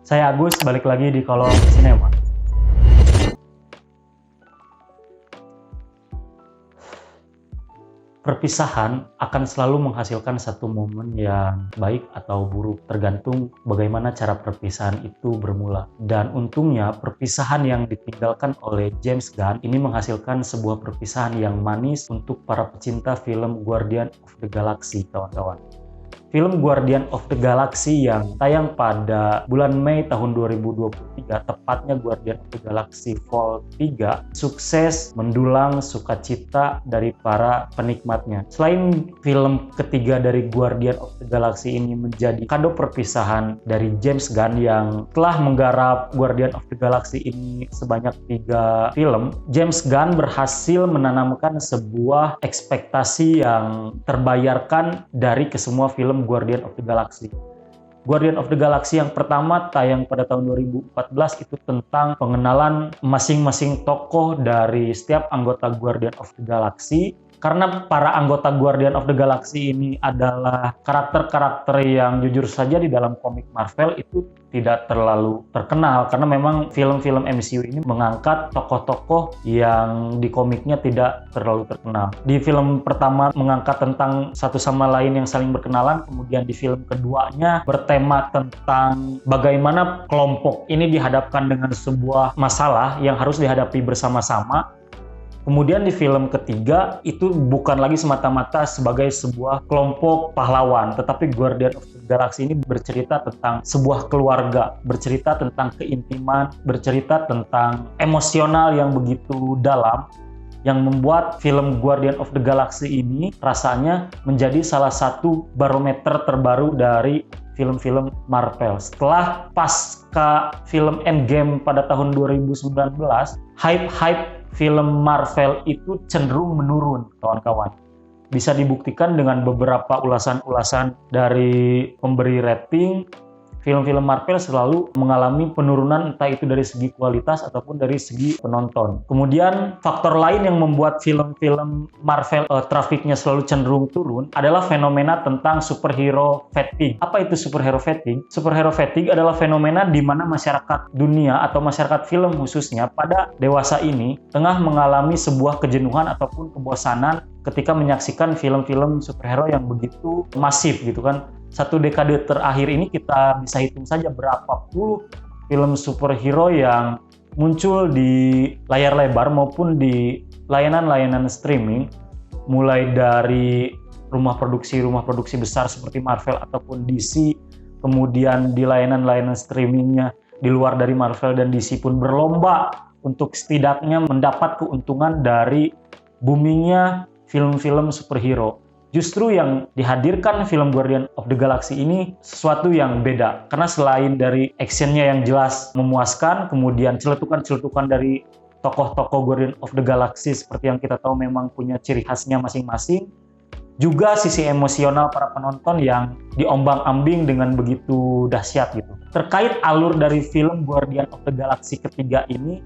Saya Agus, balik lagi di Kolom Sinema. Perpisahan akan selalu menghasilkan satu momen yang baik atau buruk, tergantung bagaimana cara perpisahan itu bermula. Dan untungnya perpisahan yang ditinggalkan oleh James Gunn ini menghasilkan sebuah perpisahan yang manis untuk para pecinta film Guardian of the Galaxy, kawan-kawan. Film Guardian of the Galaxy yang tayang pada bulan Mei tahun 2023, tepatnya Guardian of the Galaxy Vol 3, sukses mendulang sukacita dari para penikmatnya. Selain film ketiga dari Guardian of the Galaxy ini menjadi kado perpisahan dari James Gunn yang telah menggarap Guardian of the Galaxy ini sebanyak 3 film, James Gunn berhasil menanamkan sebuah ekspektasi yang terbayarkan dari kesemua film Guardian of the Galaxy. Guardian of the Galaxy yang pertama tayang pada tahun 2014 itu tentang pengenalan masing-masing tokoh dari setiap anggota Guardian of the Galaxy. Karena para anggota Guardian of the Galaxy ini adalah karakter-karakter yang jujur saja di dalam komik Marvel itu tidak terlalu terkenal, karena memang film-film MCU ini mengangkat tokoh-tokoh yang di komiknya tidak terlalu terkenal. Di film pertama mengangkat tentang satu sama lain yang saling berkenalan, kemudian di film keduanya bertema tentang bagaimana kelompok ini dihadapkan dengan sebuah masalah yang harus dihadapi bersama-sama. Kemudian di film ketiga itu bukan lagi semata-mata sebagai sebuah kelompok pahlawan, tetapi Guardian of the Galaxy ini bercerita tentang sebuah keluarga, bercerita tentang keintiman, bercerita tentang emosional yang begitu dalam, yang membuat film Guardian of the Galaxy ini rasanya menjadi salah satu barometer terbaru dari film-film Marvel. Setelah pasca film Endgame pada tahun 2019, hype film Marvel itu cenderung menurun, kawan-kawan. Bisa dibuktikan dengan beberapa ulasan-ulasan dari pemberi rating. Film-film Marvel selalu mengalami penurunan, entah itu dari segi kualitas ataupun dari segi penonton. Kemudian faktor lain yang membuat film-film Marvel trafiknya selalu cenderung turun adalah fenomena tentang superhero fatigue. Apa itu superhero fatigue? Superhero fatigue adalah fenomena di mana masyarakat dunia atau masyarakat film khususnya pada dewasa ini tengah mengalami sebuah kejenuhan ataupun kebosanan ketika menyaksikan film-film superhero yang begitu masif gitu kan. Satu dekade terakhir ini kita bisa hitung saja berapa puluh film superhero yang muncul di layar lebar maupun di layanan-layanan streaming, mulai dari rumah produksi besar seperti Marvel ataupun DC, kemudian di layanan-layanan streamingnya di luar dari Marvel dan DC pun berlomba untuk setidaknya mendapat keuntungan dari boomingnya film-film superhero. Justru yang dihadirkan film Guardian of the Galaxy ini sesuatu yang beda. Karena selain dari actionnya yang jelas memuaskan, kemudian celetukan-celetukan dari tokoh-tokoh Guardian of the Galaxy seperti yang kita tahu memang punya ciri khasnya masing-masing, juga sisi emosional para penonton yang diombang-ambing dengan begitu dahsyat gitu. Terkait alur dari film Guardian of the Galaxy ketiga ini,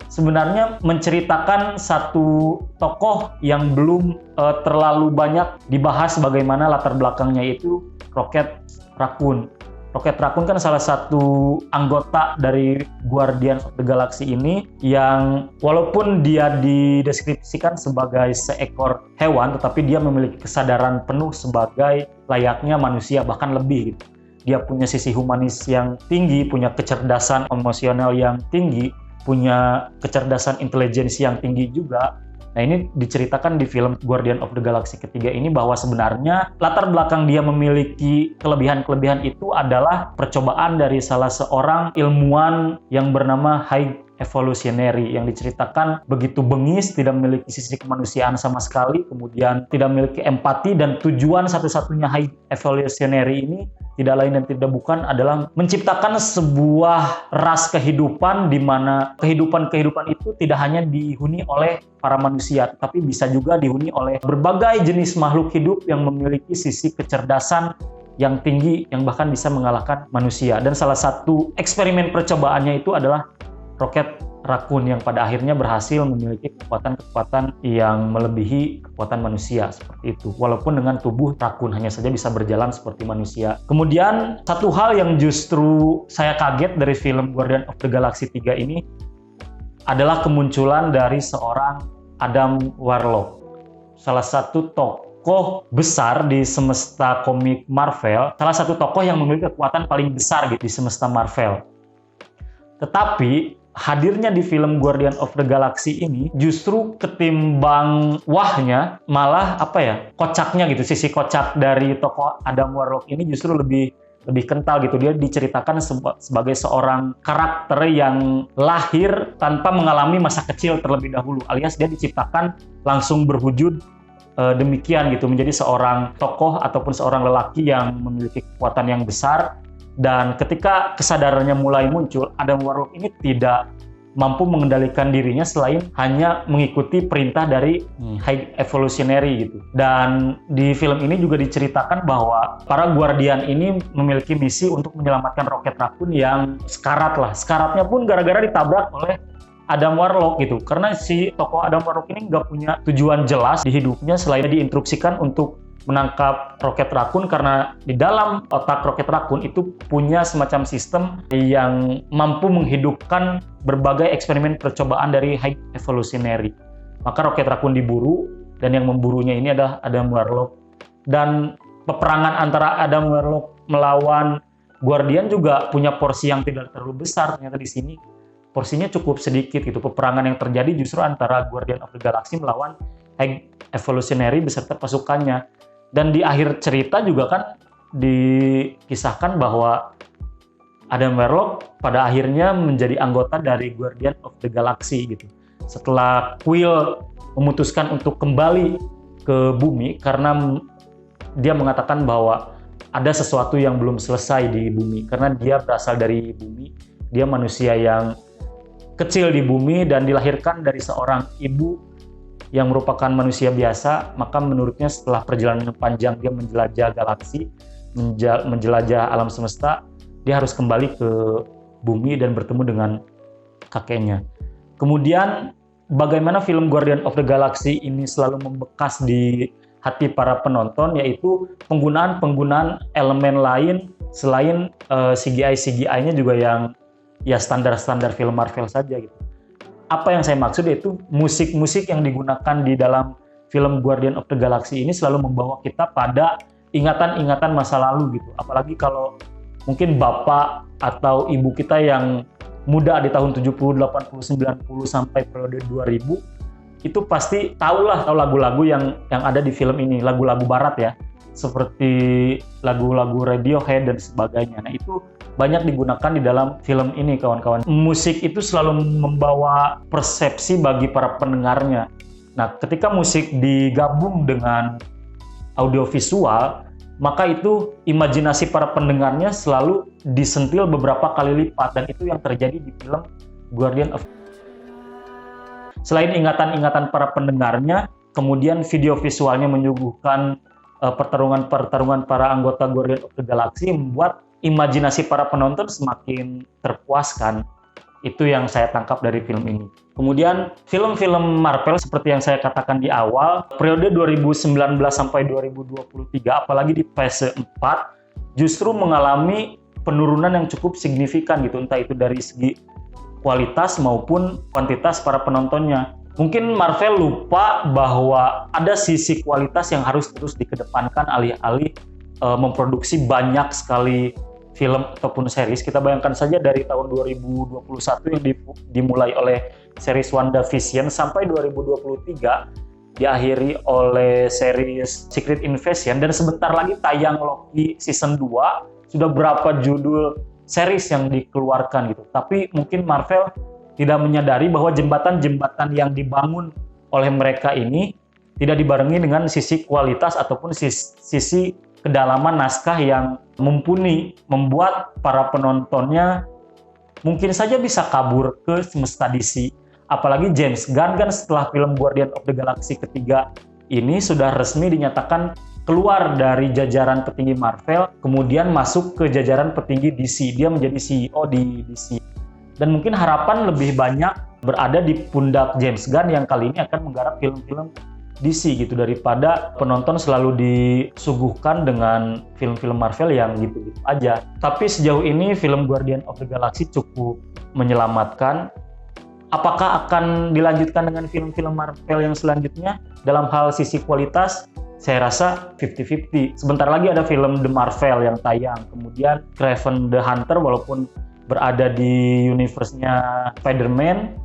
sebenarnya menceritakan satu tokoh yang belum terlalu banyak dibahas bagaimana latar belakangnya, itu Rocket Raccoon. Rocket Raccoon kan salah satu anggota dari Guardians of the Galaxy ini yang walaupun dia dideskripsikan sebagai seekor hewan, tetapi dia memiliki kesadaran penuh sebagai layaknya manusia, bahkan lebih gitu. Dia punya sisi humanis yang tinggi, punya kecerdasan emosional yang tinggi, punya kecerdasan intelijensi yang tinggi juga. Nah, ini diceritakan di film Guardian of the Galaxy ketiga ini bahwa sebenarnya latar belakang dia memiliki kelebihan-kelebihan itu adalah percobaan dari salah seorang ilmuwan yang bernama High Evolutionary, yang diceritakan begitu bengis, tidak memiliki sisi kemanusiaan sama sekali, kemudian tidak memiliki empati, dan tujuan satu-satunya High Evolutionary ini tidak lain dan tidak bukan adalah menciptakan sebuah ras kehidupan di mana kehidupan itu tidak hanya dihuni oleh para manusia, tapi bisa juga dihuni oleh berbagai jenis makhluk hidup yang memiliki sisi kecerdasan yang tinggi, yang bahkan bisa mengalahkan manusia. Dan salah satu eksperimen percobaannya itu adalah Rocket Raccoon yang pada akhirnya berhasil memiliki kekuatan-kekuatan yang melebihi kekuatan manusia seperti itu. Walaupun dengan tubuh Raccoon hanya saja bisa berjalan seperti manusia. Kemudian satu hal yang justru saya kaget dari film Guardian of the Galaxy 3 ini adalah kemunculan dari seorang Adam Warlock, salah satu tokoh besar di semesta komik Marvel, salah satu tokoh yang memiliki kekuatan paling besar gitu di semesta Marvel. Tetapi hadirnya di film Guardian of the Galaxy ini justru ketimbang wahnya, malah kocaknya gitu. Sisi kocak dari tokoh Adam Warlock ini justru lebih kental gitu. Dia diceritakan sebagai seorang karakter yang lahir tanpa mengalami masa kecil terlebih dahulu, alias dia diciptakan langsung berwujud demikian gitu, menjadi seorang tokoh ataupun seorang lelaki yang memiliki kekuatan yang besar. Dan ketika kesadarannya mulai muncul, Adam Warlock ini tidak mampu mengendalikan dirinya selain hanya mengikuti perintah dari High Evolutionary gitu. Dan di film ini juga diceritakan bahwa para Guardian ini memiliki misi untuk menyelamatkan Rocket Raccoon yang sekarat lah. Sekaratnya pun gara-gara ditabrak oleh Adam Warlock gitu. Karena si tokoh Adam Warlock ini nggak punya tujuan jelas di hidupnya selain diinstruksikan untuk menangkap Rocket Raccoon, karena di dalam otak Rocket Raccoon itu punya semacam sistem yang mampu menghidupkan berbagai eksperimen percobaan dari High Evolutionary. Maka Rocket Raccoon diburu, dan yang memburunya ini adalah Adam Warlock. Dan peperangan antara Adam Warlock melawan Guardian juga punya porsi yang tidak terlalu besar. Ternyata di sini porsinya cukup sedikit gitu. Peperangan yang terjadi justru antara Guardian of the Galaxy melawan High Evolutionary beserta pasukannya. Dan di akhir cerita juga kan dikisahkan bahwa Adam Warlock pada akhirnya menjadi anggota dari Guardian of the Galaxy gitu. Setelah Quill memutuskan untuk kembali ke bumi karena dia mengatakan bahwa ada sesuatu yang belum selesai di bumi, karena dia berasal dari bumi, dia manusia yang kecil di bumi dan dilahirkan dari seorang ibu yang merupakan manusia biasa. Maka menurutnya setelah perjalanan panjang dia menjelajah galaksi, menjelajah alam semesta, dia harus kembali ke bumi dan bertemu dengan kakeknya. Kemudian bagaimana film Guardian of the Galaxy ini selalu membekas di hati para penonton, yaitu penggunaan elemen lain selain CGI-nya juga yang ya standar-standar film Marvel saja gitu. Apa yang saya maksud yaitu musik-musik yang digunakan di dalam film Guardian of the Galaxy ini selalu membawa kita pada ingatan-ingatan masa lalu gitu. Apalagi kalau mungkin bapak atau ibu kita yang muda di tahun 70, 80, 90 sampai periode 2000 itu pasti tahu lagu-lagu yang ada di film ini, lagu-lagu barat ya, seperti lagu-lagu Radiohead dan sebagainya. Nah, itu banyak digunakan di dalam film ini, kawan-kawan. Musik itu selalu membawa persepsi bagi para pendengarnya. Nah, ketika musik digabung dengan audiovisual, maka itu imajinasi para pendengarnya selalu disentil beberapa kali lipat, dan itu yang terjadi di film Guardian of. Selain ingatan-ingatan para pendengarnya, kemudian video visualnya menyuguhkan pertarungan para anggota Guardian of the Galaxy, membuat imajinasi para penonton semakin terpuaskan. Itu yang saya tangkap dari film ini. Kemudian film-film Marvel seperti yang saya katakan di awal, periode 2019 sampai 2023, apalagi di fase 4, justru mengalami penurunan yang cukup signifikan gitu, entah itu dari segi kualitas maupun kuantitas para penontonnya. Mungkin Marvel lupa bahwa ada sisi kualitas yang harus terus dikedepankan alih-alih memproduksi banyak sekali film ataupun series. Kita bayangkan saja dari tahun 2021 yang dimulai oleh series WandaVision sampai 2023 diakhiri oleh series Secret Invasion, dan sebentar lagi tayang Loki season 2. Sudah berapa judul series yang dikeluarkan gitu. Tapi mungkin Marvel tidak menyadari bahwa jembatan-jembatan yang dibangun oleh mereka ini tidak dibarengi dengan sisi kualitas ataupun sisi kedalaman naskah yang mumpuni, membuat para penontonnya mungkin saja bisa kabur ke semesta DC. Apalagi James Gunn kan setelah film Guardian of the Galaxy ketiga ini sudah resmi dinyatakan keluar dari jajaran petinggi Marvel, kemudian masuk ke jajaran petinggi DC. Dia menjadi CEO di DC. Dan mungkin harapan lebih banyak berada di pundak James Gunn yang kali ini akan menggarap film-film DC gitu, daripada penonton selalu disuguhkan dengan film-film Marvel yang gitu-gitu aja. Tapi sejauh ini film Guardian of the Galaxy cukup menyelamatkan. Apakah akan dilanjutkan dengan film-film Marvel yang selanjutnya dalam hal sisi kualitas? Saya rasa 50-50. Sebentar lagi ada film The Marvel yang tayang, kemudian Kraven the Hunter walaupun berada di universe-nya Spider-Man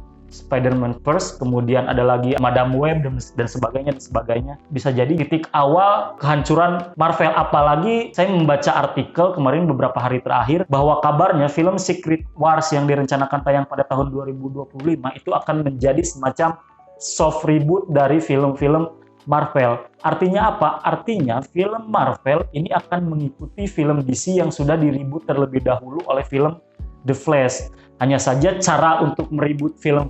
First, kemudian ada lagi Madam Web dan sebagainya. Bisa jadi titik awal kehancuran Marvel. Apalagi saya membaca artikel kemarin beberapa hari terakhir bahwa kabarnya film Secret Wars yang direncanakan tayang pada tahun 2025 itu akan menjadi semacam soft reboot dari film-film Marvel. Artinya apa? Artinya film Marvel ini akan mengikuti film DC yang sudah di-reboot terlebih dahulu oleh film The Flash. Hanya saja cara untuk mereboot film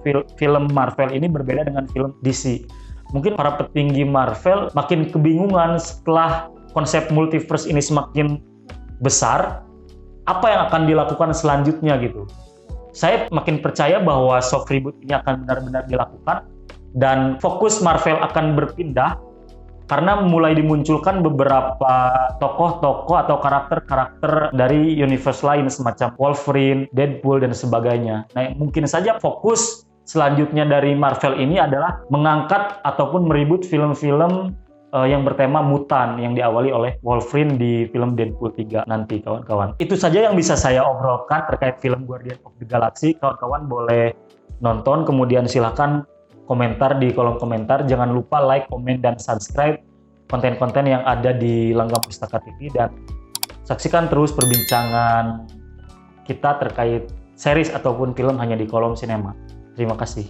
Marvel ini berbeda dengan film DC. Mungkin para petinggi Marvel makin kebingungan setelah konsep multiverse ini semakin besar, apa yang akan dilakukan selanjutnya gitu. Saya makin percaya bahwa soft reboot ini akan benar-benar dilakukan dan fokus Marvel akan berpindah karena mulai dimunculkan beberapa tokoh-tokoh atau karakter-karakter dari universe lain semacam Wolverine, Deadpool, dan sebagainya. Nah, mungkin saja fokus selanjutnya dari Marvel ini adalah mengangkat ataupun mereboot film-film yang bertema mutan yang diawali oleh Wolverine di film Deadpool 3 nanti, kawan-kawan. Itu saja yang bisa saya obrolkan terkait film Guardian of the Galaxy. Kawan-kawan boleh nonton, kemudian silahkan komentar di kolom komentar. Jangan lupa like, komen, dan subscribe konten-konten yang ada di Langgam Pustaka TV, dan saksikan terus perbincangan kita terkait series ataupun film hanya di Kolom Sinema. Terima kasih.